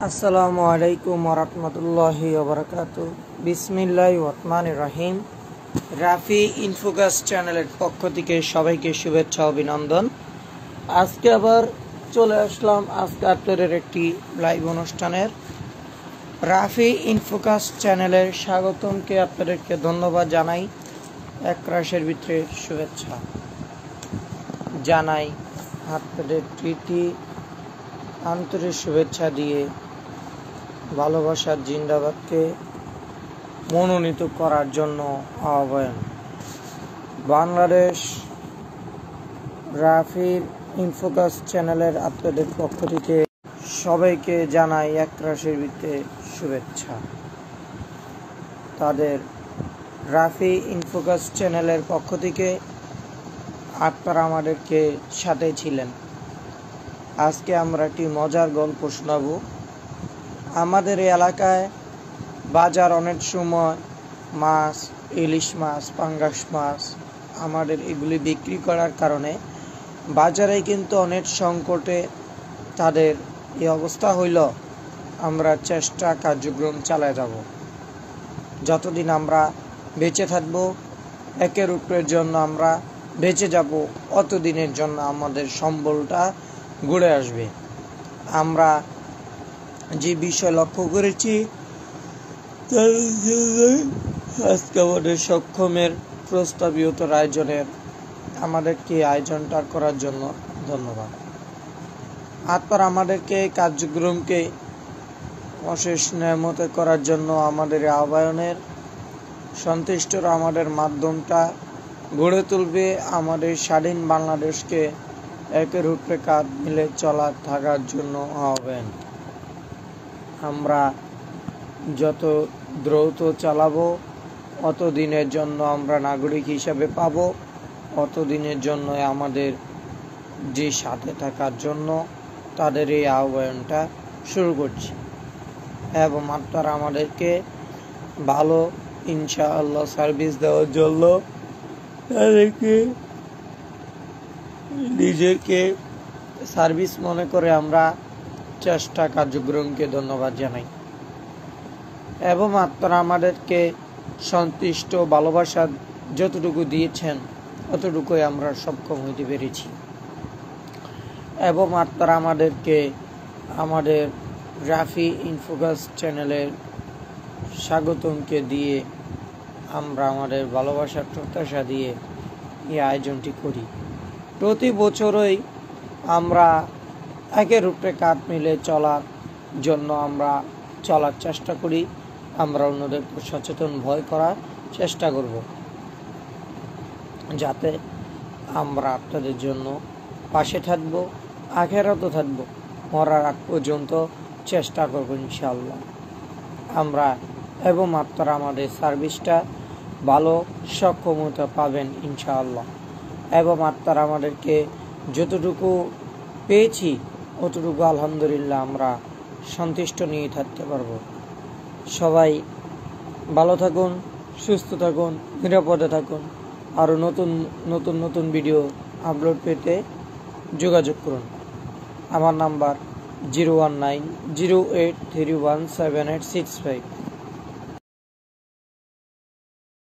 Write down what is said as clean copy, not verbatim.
আসসালামু আলাইকুম ওরহমতুল্লাহি ওবরাকাতু। বিসমিল্লাহির রহমানির রহিম। রাফি ইনফোকাস চ্যানেলের পক্ষ থেকে সবাইকে শুভেচ্ছা অভিনন্দন। আজকে আবার চলে আসলাম আপনাদের একটি লাইভ অনুষ্ঠানের। রাফি ইনফোকাস চ্যানেলের স্বাগতমকে আপনাদেরকে ধন্যবাদ জানাই। এক রাশের ভিতরে শুভেচ্ছা জানাই, আপনাদের প্রীতি আন্তরিক শুভেচ্ছা দিয়ে ভালোবাসার জিন্দাবাদকে মনোনীত করার জন্য আহ্বান। বাংলাদেশ রাফির ইনফোকাস চ্যানেলের আপনাদের পক্ষ থেকে সবাইকে জানাই এক রাশের ভিতরে শুভেচ্ছা। তাদের রাফি ইনফোকাস চ্যানেলের পক্ষ থেকে আপনারা আমাদেরকে সাথে ছিলেন। আজকে আমরা একটি মজার গল্প শোনাবো। আমাদের এই এলাকায় বাজার অনেক সময় মাছ, ইলিশ মাছ, পাঙ্গাস মাছ আমাদের এগুলি বিক্রি করার কারণে বাজারে কিন্তু অনেক সংকটে তাদের এই অবস্থা হইল। আমরা চেষ্টা কার্যক্রম চালিয়ে যাব। যতদিন আমরা বেঁচে থাকব, একের উপরের জন্য আমরা বেঁচে যাব, অতদিনের জন্য আমাদের সম্বলটা ঘুরে আসবে। আমরা যে বিষয় লক্ষ্য করেছি আজকে আমাদের সক্ষমের প্রস্তাবিত আয়োজনের আমাদেরকে আয়োজনটা করার জন্য ধন্যবাদ। আপনারা আমাদেরকে কার্যক্রমকে অশেষ নিয়মিত করার জন্য আমাদের আহ্বানের সন্তুষ্টরা আমাদের মাধ্যমটা গড়ে তুলবে। আমাদের স্বাধীন বাংলাদেশকে একের উপরে কাঁধ মিলে চলা থাকার জন্য আহ্বান। আমরা যত দ্রুত চালাবো, অত দিনের জন্য আমরা নাগরিক হিসাবে পাব, অত দিনের জন্য আমাদের যে সাথে থাকার জন্য তাদের এই আহ্বানটা শুরু করছি। এবং আপনারা আমাদেরকে ভালো ইনশাআল্লাহ সার্ভিস দেওয়ার জন্য তাদেরকে নিজেকে সার্ভিস মনে করে আমরা চেষ্টা কার্যক্রমকে ধন্যবাদ জানাই। এবং আপনারা আমাদেরকে সন্তুষ্ট ভালোবাসা যতটুকু দিয়েছেন ততটুকুই আমরা সক্ষম হইতে পেরেছি। এবং আপনারা আমাদেরকে আমাদের রাফি ইনফোকাস চ্যানেলের স্বাগতমকে দিয়ে আমরা আমাদের ভালোবাসার প্রত্যাশা দিয়ে এই আয়োজনটি করি। প্রতি বছরই আমরা একের উপরে কাঁধ মিলে চলার জন্য আমরা চলার চেষ্টা করি। আমরা অন্যদেরকে সচেতন ভয় করার চেষ্টা করব, যাতে আমরা আপনাদের জন্য পাশে থাকব, আখেরাতেও থাকব, মরার আগ পর্যন্ত চেষ্টা করব ইনশাআল্লাহ আমরা। এবং আপনারা আমাদের সার্ভিসটা ভালো সক্ষমতা পাবেন ইনশাআল্লাহ। এবং আপনারা আমাদেরকে যতটুকু পেয়েছি অতটুকু আলহামদুলিল্লাহ আমরা সন্তুষ্ট নিয়ে থাকতে পারবো। সবাই ভালো থাকুন, সুস্থ থাকুন, নিরাপদে থাকুন। আরও নতুন ভিডিও আপলোড পেতে যোগাযোগ করুন। আমার নাম্বার 01908317865।